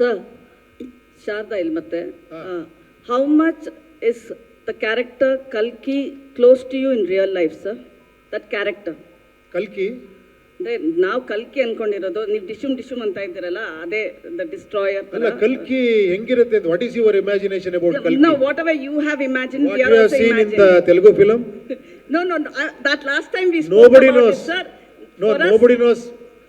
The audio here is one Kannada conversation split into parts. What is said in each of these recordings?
Sir, Sharda Ilmate, how much is the character Kalki close to you in real life, sir? That character. ಕಲ್ಕಿ ಅಂದ್ರೆ ನಾವು ಕಲ್ಕಿ ಅನ್ಕೊಂಡಿರೋದು, ನೀವು ಡಿಶುಮ್ ಅಂತ ಇದ್ದೀರಲ್ಲ, ಅದೇ ದ ಡಿಸ್ಟ್ರಾಯರ್. ಅಲ್ಲ, ಕಲ್ಕಿ ಹೆಂಗಿರುತ್ತೆ? What is your imagination about ಕಲ್ಕಿ? No, whatever you have imagined, what we are you have also seen imagining. in the Telugu film? No, that last time we spoke Nobody about knows. it, sir. No, For us- nobody knows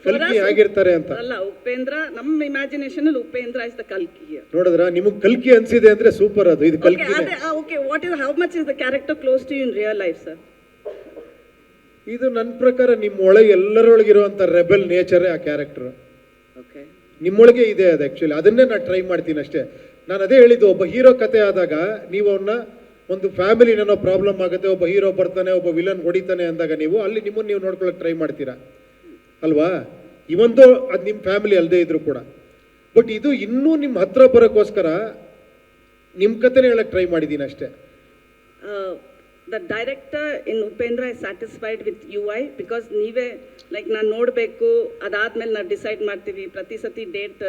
for ಕಲ್ಕಿ us- ಆಗಿರ್ತಾರೆ ಅಂತ. ಅಲ್ಲ, ಉಪೇಂದ್ರ, ನಮ್ಮ ಇಮ್ಯಾಜಿನೇಷನ್ ಅಲ್ಲಿ ಉಪೇಂದ್ರ ಇಸ್ ದ ಕಲ್ಕಿ here. ನೋಡಿದ್ರ ನಿಮಗೆ ಕಲ್ಕಿ ಅನ್ಸಿದೆ ಅಂದ್ರೆ ಸೂಪರ್, ಅದು ಇದು Okay, ಕಲ್ಕಿ. okay, how much is the character close to you in real life, sir? ಇದು ನನ್ನ ಪ್ರಕಾರ ನಿಮ್ಮ ಒಳಗೆ ಎಲ್ಲರೊಳಗಿರುವಂತ ರೆಬೆಲ್ ನೇಚರೇ ಆ ಕ್ಯಾರೆಕ್ಟರ್. Okay. ನಿಮ್ಮೊಳಗೆ ಇದೆ ಅದು ಆಕ್ಚುಲಿ. ಅದನ್ನೇ ನಾನು ಟ್ರೈ ಮಾಡ್ತೀನಿ ಅಷ್ಟೇ. ನಾನು ಅದೇ ಹೇಳಿದ್ದು, ಒಬ್ಬ ಹೀರೋ ಕತೆ ಆದಾಗ ನೀವು ಅವನ್ನ ಒಂದು ಫ್ಯಾಮಿಲಿನೇನೋ ಪ್ರಾಬ್ಲಮ್ ಆಗುತ್ತೆ, ಒಬ್ಬ ಹೀರೋ ಬರ್ತಾನೆ, ಒಬ್ಬ ವಿಲನ್ ಹೊಡಿತಾನೆ ಅಂದಾಗ ನೀವು ಅಲ್ಲಿ ನಿಮ್ಮನ್ನು ನೀವು ನೋಡ್ಕೊಳಕ್ಕೆ ಟ್ರೈ ಮಾಡ್ತೀರಾ ಅಲ್ವಾ? ಇವಂತೂ ಅದು ನಿಮ್ಮ ಫ್ಯಾಮಿಲಿ ಅಲ್ಲದೆ ಇದ್ರು ಕೂಡ. ಬಟ್ ಇದು ಇನ್ನೂ ನಿಮ್ಮ ಹತ್ರ ಬರೋಕ್ಕೋಸ್ಕರ ನಿಮ್ಮ ಕತೆನೇ ಹೇಳಕ್ಕೆ ಟ್ರೈ ಮಾಡಿದ್ದೀನಿ ಅಷ್ಟೇ. The director in Upendra is satisfied with UI because ನೀವೇ ಲೈಕ್ ನಾನು ನೋಡಬೇಕು, ಅದಾದ್ಮೇಲೆ ನಾವು ಡಿಸೈಡ್ ಮಾಡ್ತೀವಿ ಪ್ರತಿ ಸತಿ ಡೇಟ್,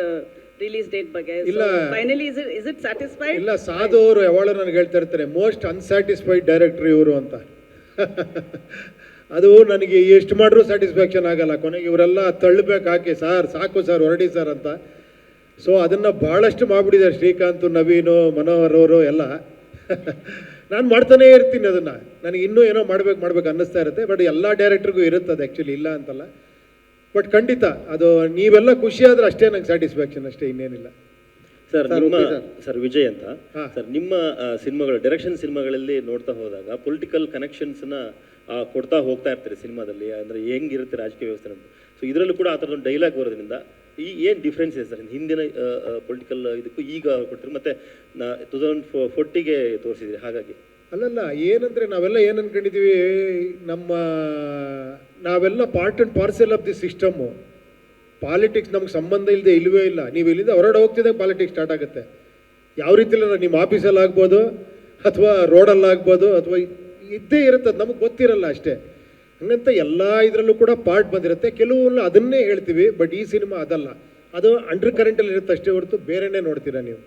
ರಿಲೀಸ್ ಡೇಟ್ ಬಗ್ಗೆ. ಇಲ್ಲ, ಫೈನಲಿ ಇಸ್ ಇಟ್ ಸ್ಯಾಟಿಸ್ಫೈಡ್? ಇಲ್ಲ, ಸಾಧು ಅವರು ಯಾವಾಗ ನನಗೆ ಹೇಳ್ತಾ ಇರ್ತಾರೆ, ಮೋಸ್ಟ್ ಅನ್ಸ್ಯಾಟಿಸ್ಫೈಡ್ ಡೈರೆಕ್ಟರ್ ಇವರು ಅಂತ. ಅದು ನನಗೆ ಎಷ್ಟು ಮಾಡಿದ್ರು ಸ್ಯಾಟಿಸ್ಫ್ಯಾಕ್ಷನ್ ಆಗಲ್ಲ. ಕೊನೆಗೆ ಇವರೆಲ್ಲ ತಳ್ಳಬೇಕು, ಹಾಕಿ ಸರ್ ಸಾಕು ಸರ್ ಹೊರಡಿ ಸರ್ ಅಂತ. ಸೊ ಅದನ್ನು ಭಾಳಷ್ಟು ಮಾಡಿಬಿಟ್ಟಿದ್ದಾರೆ ಶ್ರೀಕಾಂತ್, ನವೀನು, ಮನೋಹರ್ ಅವರು ಎಲ್ಲ. ನಾನು ಮಾಡ್ತಾನೇ ಇರ್ತೀನಿ ಅದನ್ನು. ನನಗೆ ಇನ್ನೂ ಏನೋ ಮಾಡ್ಬೇಕು ಅನ್ನಿಸ್ತಾ ಇರುತ್ತೆ. ಬಟ್ ಎಲ್ಲ ಡೈರೆಕ್ಟ್ರಿಗೂ ಇರುತ್ತೆ ಅದು ಆ್ಯಕ್ಚುಲಿ, ಇಲ್ಲ ಅಂತಲ್ಲ. ಬಟ್ ಖಂಡಿತ ಅದು ನೀವೆಲ್ಲ ಖುಷಿ ಆದರೆ ಅಷ್ಟೇ ನಂಗೆ ಸ್ಯಾಟಿಸ್ಫ್ಯಾಕ್ಷನ್, ಅಷ್ಟೇ, ಇನ್ನೇನಿಲ್ಲ. ಸರ್ ನಿಮ್ಮ ಸರ್ ವಿಜಯ್ ಅಂತ ಸರ್, ನಿಮ್ಮ ಸಿನಿಮಾಗಳು, ಡೈರೆಕ್ಷನ್ ಸಿನಿಮಾಗಳಲ್ಲಿ ನೋಡ್ತಾ ಹೋದಾಗ ಪೊಲಿಟಿಕಲ್ ಕನೆಕ್ಷನ್ಸ್ನ ಕೊಡ್ತಾ ಹೋಗ್ತಾ ಇರ್ತೀರಿ ಸಿನಿಮಾದಲ್ಲಿ. ಅಂದರೆ ಹೆಂಗಿರುತ್ತೆ ರಾಜಕೀಯ ವ್ಯವಸ್ಥೆ ಅಂತ. ಸೊ ಇದರಲ್ಲೂ ಕೂಡ ಆ ಥರದೊಂದು ಡೈಲಾಗ್ ಬರೋದ್ರಿಂದ ಏನು ಡಿಫ್ರೆನ್ಸ್ ಇದೆ ಸರ್ ಹಿಂದಿನ ಪೊಲಿಟಿಕಲ್ ಇದಕ್ಕೂ ಈಗ ಕೊಡ್ತೀರಿ, ಮತ್ತು 2040ಗೆ ತೋರಿಸಿದ್ರಿ? ಹಾಗಾಗಿ ಅಲ್ಲಲ್ಲ, ಏನಂದರೆ ನಾವೆಲ್ಲ ಏನು ಅನ್ಕೊಂಡಿದ್ದೀವಿ, ನಾವೆಲ್ಲ part and parcel of the system. Politics ನಮ್ಗೆ ಸಂಬಂಧ ಇಲ್ಲದೆ ಇಲ್ಲವೇ ಇಲ್ಲ. ನೀವು ಇಲ್ಲಿಂದ ಹೊರಗಡೆ ಹೋಗ್ತಿದ್ದಾಗ ಪಾಲಿಟಿಕ್ಸ್ ಸ್ಟಾರ್ಟ್ ಆಗುತ್ತೆ. ಯಾವ ರೀತಿಯಲ್ಲಿ ನಿಮ್ಮ ಆಫೀಸಲ್ಲಿ ಆಗ್ಬೋದು, ಅಥವಾ ರೋಡಲ್ಲಾಗ್ಬೋದು, ಅಥವಾ ಇದ್ದೇ ಇರುತ್ತೆ, ಅದು ನಮಗೆ ಗೊತ್ತಿರಲ್ಲ ಅಷ್ಟೇ. ಹಂಗಂತ ಎಲ್ಲ ಇದರಲ್ಲೂ ಕೂಡ ಪಾರ್ಟ್ ಬಂದಿರುತ್ತೆ. ಕೆಲವೆಲ್ಲ ಅದನ್ನೇ ಹೇಳ್ತೀವಿ, ಬಟ್ ಈ ಸಿನಿಮಾ ಅದಲ್ಲ. ಅದು ಅಂಡರ್ ಕರೆಂಟಲ್ಲಿ ಇರುತ್ತೆ ಅಷ್ಟೇ ಹೊರತು ಬೇರೆನೇ ನೋಡ್ತೀರಾ ನೀವು.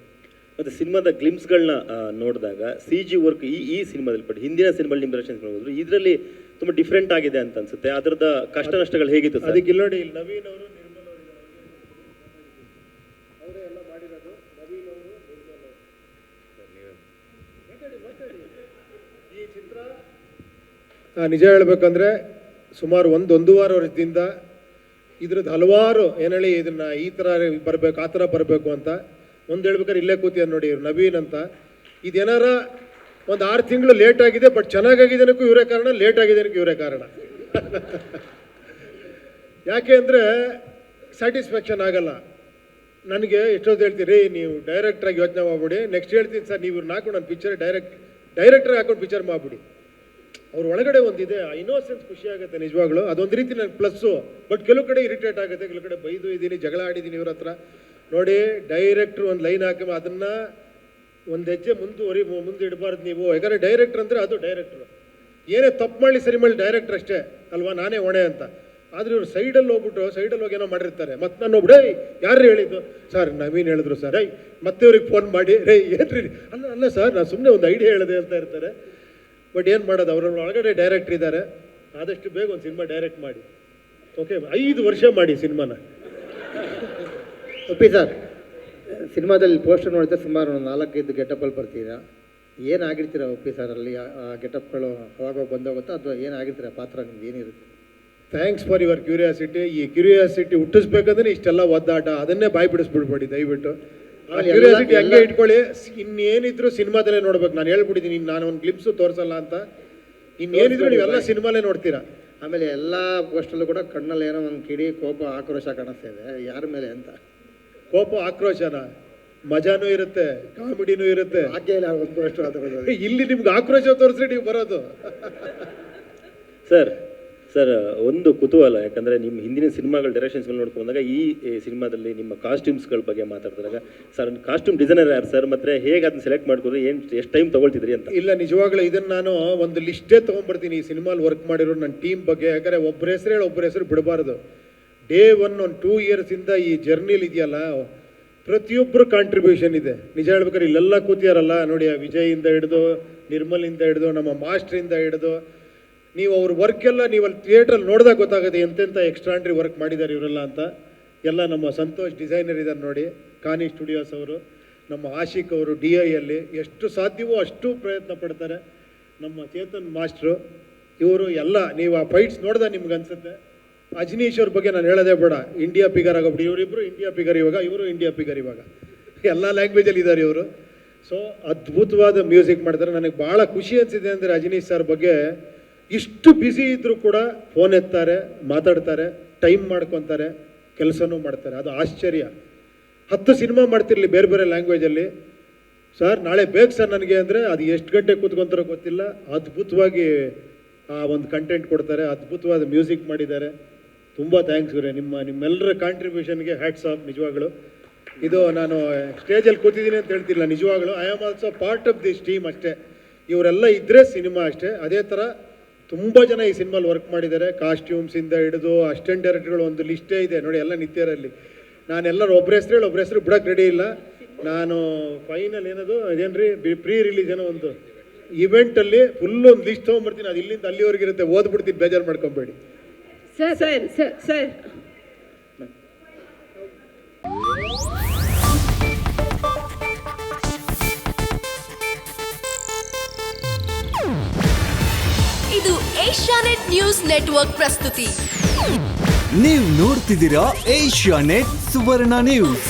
ಮತ್ತು ಸಿನಿಮಾದ ಗ್ಲಿಮ್ಸ್ಗಳನ್ನ ನೋಡಿದಾಗ CG ವರ್ಕ್ ಈ ಸಿನಿಮಾದಲ್ಲಿ, ಬಟ್ ಹಿಂದಿನ ಸಿನಿಮಾದಲ್ಲಿ ನಿಮ್ಮ ಡೈರೆಕ್ಷನ್ ನೋಡಿದ್ರು ಇದರಲ್ಲಿ ತುಂಬ ಡಿಫ್ರೆಂಟ್ ಆಗಿದೆ ಅಂತ ಅನ್ಸುತ್ತೆ. ಅದರದ ಕಷ್ಟ ನಷ್ಟಗಳು ಹೇಗಿತ್ತು ಸರ್? ಅದಕ್ಕೆ ನೋಡಿ, ನವೀನ್ ಅವರು, ನಿರ್ಮಲ್ ಅವರೇ ಎಲ್ಲ ಮಾಡಿರೋದು. ನವೀನ್ ಅವರು, ನಿರ್ಮಲ್ ಅವರು ಈ ಚಿತ್ರ ನಿಜ ಹೇಳ್ಬೇಕಂದ್ರೆ ಸುಮಾರು ಒಂದೂವರೆ ವರ್ಷದಿಂದ ಇದ್ರದ್ದು ಹಲವಾರು ಏನೇಳಿ ಇದನ್ನು ಈ ಥರ ಬರಬೇಕು, ಆ ಥರ ಬರಬೇಕು ಅಂತ ಒಂದು ಹೇಳ್ಬೇಕಾದ್ರೆ ಇಲ್ಲೇ ಕೂತಿಯ ನೋಡಿ ಇವ್ರು ನವೀನ್ ಅಂತ. ಇದೇನಾರ ಒಂದು 6 ತಿಂಗಳು ಲೇಟ್ ಆಗಿದೆ, ಬಟ್ ಚೆನ್ನಾಗಾಗಿದ್ದೇನಕ್ಕೂ ಇವರೇ ಕಾರಣ, ಲೇಟ್ ಆಗಿದ್ದೇನಕ್ಕೂ ಇವರೇ ಕಾರಣ. ಯಾಕೆ ಅಂದರೆ ಸ್ಯಾಟಿಸ್ಫ್ಯಾಕ್ಷನ್ ಆಗಲ್ಲ ನನಗೆ. ಎಷ್ಟೊತ್ತು ಹೇಳ್ತೀರಿ ನೀವು ಡೈರೆಕ್ಟ್ರಾಗಿ ಯೋಚನೆ ಮಾಡ್ಬಿಡಿ, ನೆಕ್ಸ್ಟ್ ಹೇಳ್ತೀನಿ ಸರ್ ನೀವು ಇವ್ರನ್ನ ಹಾಕೊಂಡು ನಾನು ಪಿಕ್ಚರ್ ಡೈರೆಕ್ಟ್ರಾಗಿ ಹಾಕೊಂಡು ಪಿಕ್ಚರ್ ಮಾಡಿಬಿಡಿ. ಅವ್ರ ಒಳಗಡೆ ಒಂದಿದೆ, ಇನ್ನೋಸೆನ್ಸ್, ಖುಷಿ ಆಗುತ್ತೆ ನಿಜವಾಗ್ಲೂ. ಅದೊಂದು ರೀತಿ ನನಗೆ ಪ್ಲಸ್ಸು. ಬಟ್ ಕೆಲವು ಕಡೆ ಇರಿಟೇಟ್ ಆಗುತ್ತೆ, ಕೆಲವು ಕಡೆ ಬೈದು ಇದ್ದೀನಿ, ಜಗಳ ಆಡಿದ್ದೀನಿ ಇವ್ರ ಹತ್ರ. ನೋಡಿ, ಡೈರೆಕ್ಟ್ರು ಒಂದು ಲೈನ್ ಹಾಕಿ ಅದನ್ನು ಒಂದು ಹೆಜ್ಜೆ ಮುಂದೆ ಇಡಬಾರ್ದು ನೀವು. ಯಾಕಂದರೆ ಡೈರೆಕ್ಟ್ರ್ ಅಂದರೆ ಅದು ಡೈರೆಕ್ಟ್ರು. ಏನೇ ತಪ್ಪು ಮಾಡಿ ಸರಿ ಮಾಡಿ ಡೈರೆಕ್ಟ್ರ್ ಅಷ್ಟೇ ಅಲ್ವಾ, ನಾನೇ ಹೊಣೆ ಅಂತ. ಆದರೆ ಇವ್ರು ಸೈಡಲ್ಲಿ ಹೋಗಿ ಏನೋ ಮಾಡಿರ್ತಾರೆ. ಮತ್ತು ನಾನು ಒಬ್ಬಡೇ ಯಾರು ಹೇಳಿದ್ದು ಸರ್, ನವೀನ್ ಹೇಳಿದ್ರು ಸರ್, ಮತ್ತೆ ಇವ್ರಿಗೆ ಫೋನ್ ಮಾಡಿ ಏನ್ರಿ, ಅಲ್ಲ ಸರ್ ನಾನು ಸುಮ್ಮನೆ ಒಂದು ಐಡಿಯಾ ಹೇಳಿದೆ ಅಂತ ಇರ್ತಾರೆ. ಬಟ್ ಏನು ಮಾಡೋದು, ಅವ್ರ ಒಳಗಡೆ ಡೈರೆಕ್ಟ್ರ್ ಇದ್ದಾರೆ. ಆದಷ್ಟು ಬೇಗ ಒಂದು ಸಿನಿಮಾ ಡೈರೆಕ್ಟ್ ಮಾಡಿ. ಓಕೆ, 5 ವರ್ಷ ಮಾಡಿ ಸಿನಿಮಾನ. ಒಪ್ಪಿ ಸರ್, ಸಿನಿಮಾದಲ್ಲಿ ಪೋಸ್ಟರ್ ನೋಡಿದ್ರೆ ಸುಮಾರು 4-5 ಗೆಟಪಲ್ಲಿ ಬರ್ತೀರಾ. ಏನಾಗಿರ್ತೀರ ಒಪ್ಪಿ ಸರ್ ಅಲ್ಲಿ? ಆ ಗೆಟಪ್ಗಳು ಅವಾಗ ಬಂದೋಗುತ್ತಾ, ಅಥವಾ ಏನಾಗಿರ್ತೀರ ಪಾತ್ರ ನಿಮ್ಗೆ ಏನಿರುತ್ತೆ? Thanks for your curiosity. ಈ ಕ್ಯೂರಿಯಾಸಿಟಿ ಹುಟ್ಟಿಸ್ಬೇಕಂದ್ರೆ ಇಷ್ಟೆಲ್ಲ ಒದ್ದಾಟ, ಅದನ್ನೇ ಬಾಯಿ ಬಿಡಿಸ್ಬಿಡ್ಬೇಡಿ ದಯವಿಟ್ಟು. ಆ ಕ್ಯೂರಿಯಾಸಿಟಿ ಹಂಗೆ ಇಟ್ಕೊಳ್ಳಿ. ಇನ್ನೇನಿದ್ರು ಸಿನಿಮಾದಲ್ಲೇ ನೋಡ್ಬೇಕು. ನಾನು ಹೇಳ್ಬಿಟ್ಟಿದ್ದೀನಿ, ನಾನು ಒಂದು ಗ್ಲಿಮ್ಸು ತೋರಿಸಲ್ಲ ಅಂತ. ಇನ್ನೇನಿದ್ರು ನೀವೆಲ್ಲ ಸಿನಿಮಾಲೇ ನೋಡ್ತೀರಾ. ಆಮೇಲೆ ಎಲ್ಲ ಪೋಸ್ಟಲ್ಲೂ ಕೂಡ ಕಣ್ಣಲ್ಲಿ ಏನೋ ಒಂದು ಕಿಡಿ, ಕೋಪ, ಆಕ್ರೋಶ ಕಾಣಿಸ್ತಾ ಇದೆ. ಯಾರ ಮೇಲೆ ಅಂತ? ಕೋಪ, ಆಕ್ರೋಶನ, ಮಜಾನೂ ಇರುತ್ತೆ, ಕಾಮಿಡಿನೂ ಇರುತ್ತೆ. ಹಾಗೆ ಇಲ್ಲ ಒಂದು ಪೋಸ್ಟರ್ ಅದರ ಇಲ್ಲಿ ನಿಮ್ಗೆ ಆಕ್ರೋಶ ತೋರಿಸ್ರಿ ನೀವು ಬರೋದು. ಸರ್ ಒಂದು ಕುತೂಹಲ, ಯಾಕಂದರೆ ನಿಮ್ಮ ಹಿಂದಿನ ಸಿನಿಮಾಗಳ ಡೈರೆಕ್ಷನ್ಸ್ಗಳು ನೋಡ್ಕೊಂಡು ಬಂದಾಗ ಈ ಸಿನಿಮಾದಲ್ಲಿ ನಿಮ್ಮ ಕಾಸ್ಟ್ಯೂಮ್ಸ್ಗಳ ಬಗ್ಗೆ ಮಾತಾಡ್ತಿದ್ದಾಗ ಸರ್, ಕಾಸ್ಟ್ಯೂಮ್ ಡಿಸೈನರ್ ಯಾರು ಸರ್, ಮತ್ತು ಹೇಗೆ ಅದನ್ನ ಸೆಲೆಕ್ಟ್ ಮಾಡ್ಕೊಂಡ್ರೆ ಎಷ್ಟು ಟೈಮ್ ತೊಗೊಳ್ತಿದ್ರಿ ಅಂತ? ಇಲ್ಲ, ನಿಜವಾಗ್ಲೂ ಇದನ್ನು ನಾನು ಒಂದು ಲಿಸ್ಟೇ ತೊಗೊಂಡ್ಬರ್ತೀನಿ ಈ ಸಿನಿಮಾಲಿ ವರ್ಕ್ ಮಾಡಿರೋ ನನ್ನ ಟೀಮ್ ಬಗ್ಗೆ. ಯಾಕಂದರೆ ಒಬ್ಬರ ಹೆಸರು ಹೇಳಿ ಒಬ್ಬರ ಹೆಸರು ಬಿಡಬಾರ್ದು. ಡೇ 1 ಒಂದು 2 ಇಯರ್ಸಿಂದ ಈ ಜರ್ನಿಲಿ ಇದೆಯಲ್ಲ, ಪ್ರತಿಯೊಬ್ಬರು ಕಾಂಟ್ರಿಬ್ಯೂಷನ್ ಇದೆ. ನಿಜ ಹೇಳ್ಬೇಕಾದ್ರೆ ಇಲ್ಲೆಲ್ಲ ಕೂತಿಯಾರಲ್ಲ ನೋಡಿ, ಆ ವಿಜಯಿಂದ ಹಿಡಿದು ನಿರ್ಮಲಿಂದ ಹಿಡಿದು ನಮ್ಮ ಮಾಸ್ಟ್ರಿಂದ ಹಿಡಿದು ನೀವು ಅವ್ರ ವರ್ಕ್ ಎಲ್ಲ ನೀವು ಅಲ್ಲಿ ಥಿಯೇಟ್ರಲ್ಲಿ ನೋಡಿದಾಗ ಗೊತ್ತಾಗುತ್ತೆ ಎಂತೆಂಥ ಎಕ್ಸ್ಟ್ರಾಂಡ್ರಿ ವರ್ಕ್ ಮಾಡಿದ್ದಾರೆ ಇವರೆಲ್ಲ ಅಂತ. ಎಲ್ಲ ನಮ್ಮ ಸಂತೋಷ್ ಡಿಸೈನರ್ ಇದ್ದಾರೆ ನೋಡಿ, ಕಾನಿ ಸ್ಟುಡಿಯೋಸ್ ಅವರು, ನಮ್ಮ ಆಶಿಕ್ ಅವರು DI ಅಲ್ಲಿ ಎಷ್ಟು ಸಾಧ್ಯವೋ ಅಷ್ಟು ಪ್ರಯತ್ನ ಪಡ್ತಾರೆ. ನಮ್ಮ ಚೇತನ್ ಮಾಸ್ಟ್ರು ಇವರು ಎಲ್ಲ ನೀವು ಆ ಫೈಟ್ಸ್ ನೋಡಿದಾಗ ನಿಮ್ಗೆ ಅನ್ಸುತ್ತೆ. ಅಜನೀಶ್ ಅವ್ರ ಬಗ್ಗೆ ನಾನು ಹೇಳೋದೇ ಬೇಡ, ಇಂಡಿಯಾ ಫಿಗರ್ ಆಗೋಬಿಡಿ. ಇವರಿಬ್ಬರು ಇಂಡಿಯಾ ಫಿಗರ್ ಇವಾಗ, ಇವರು ಇಂಡಿಯಾ ಫಿಗರ್ ಇವಾಗ, ಎಲ್ಲ ಲ್ಯಾಂಗ್ವೇಜಲ್ಲಿ ಇದ್ದಾರೆ ಇವರು. ಸೊ ಅದ್ಭುತವಾದ ಮ್ಯೂಸಿಕ್ ಮಾಡ್ತಾರೆ. ನನಗೆ ಭಾಳ ಖುಷಿ ಅನಿಸಿದೆ ಅಂದರೆ ಅಜನೀಶ್ ಸರ್ ಬಗ್ಗೆ ಇಷ್ಟು ಬ್ಯುಸಿ ಇದ್ದರೂ ಕೂಡ ಫೋನ್ ಎತ್ತಾರೆ, ಮಾತಾಡ್ತಾರೆ, ಟೈಮ್ ಮಾಡ್ಕೊತಾರೆ, ಕೆಲಸನೂ ಮಾಡ್ತಾರೆ. ಅದು ಆಶ್ಚರ್ಯ. 10 ಸಿನಿಮಾ ಮಾಡ್ತಿರಲಿ ಬೇರೆ ಬೇರೆ ಲ್ಯಾಂಗ್ವೇಜಲ್ಲಿ, ಸರ್ ನಾಳೆ ಬೇಕು ಸರ್ ನನಗೆ ಅಂದರೆ ಅದು ಎಷ್ಟು ಗಂಟೆ ಕೂತ್ಕೊತಾರೋ ಗೊತ್ತಿಲ್ಲ, ಅದ್ಭುತವಾಗಿ ಆ ಒಂದು ಕಂಟೆಂಟ್ ಕೊಡ್ತಾರೆ, ಅದ್ಭುತವಾದ ಮ್ಯೂಸಿಕ್ ಮಾಡಿದ್ದಾರೆ. ತುಂಬ ಥ್ಯಾಂಕ್ಸ್ ಗುರೇ, ನಿಮ್ಮೆಲ್ಲರ ಕಾಂಟ್ರಿಬ್ಯೂಷನ್ಗೆ ಹ್ಯಾಟ್ಸ್ ಆಫ್. ನಿಜವಾಗ್ಲು ಇದು ನಾನು ಸ್ಟೇಜಲ್ಲಿ ಕೂತಿದ್ದೀನಿ ಅಂತ ಹೇಳ್ತಿಲ್ಲ, ನಿಜವಾಗ್ಲು I am also part of this team ಅಷ್ಟೇ. ಇವರೆಲ್ಲ ಇದ್ದರೆ ಸಿನಿಮಾ ಅಷ್ಟೇ. ಅದೇ ಥರ ತುಂಬ ಜನ ಈ ಸಿನಿಮಾಲಿ ವರ್ಕ್ ಮಾಡಿದ್ದಾರೆ. ಕಾಸ್ಟ್ಯೂಮ್ಸಿಂದ ಹಿಡಿದು ಅಸಿಸ್ಟೆಂಟ್ ಡೈರೆಕ್ಟರ್ಗಳು ಒಂದು ಲಿಸ್ಟೇ ಇದೆ ನೋಡಿ, ಎಲ್ಲ ನಿತ್ಯರಲ್ಲಿ. ನಾನೆಲ್ಲರೂ ಒಬ್ಬರ ಹೆಸರು ಬಿಡೋಕ್ಕೆ ರೆಡಿ ಇಲ್ಲ. ನಾನು ಫೈನಲ್ ಏನದು ಅದೇನ್ರಿ ಪ್ರೀ ರಿಲೀಸ್ ಏನೋ ಒಂದು ಇವೆಂಟಲ್ಲಿ ಫುಲ್ ಒಂದು ಲಿಸ್ಟ್ ತೊಗೊಂಡ್ಬರ್ತೀನಿ. ಅದು ಇಲ್ಲಿಂದ ಅಲ್ಲಿವರೆಗೆ ಇರುತ್ತೆ, ಓದ್ಬಿಡ್ತೀನಿ, ಬೇಜಾರು ಮಾಡ್ಕೊಬೇಡಿ. ಸರ್ ಇದು ಏಷ್ಯಾನೆಟ್ ನ್ಯೂಸ್ ನೆಟ್ವರ್ಕ್ ಪ್ರಸ್ತುತಿ. ನೀವು ನೋಡ್ತಿದ್ದೀರಾ ಏಷ್ಯಾನೆಟ್ ಸುವರ್ಣ ನ್ಯೂಸ್.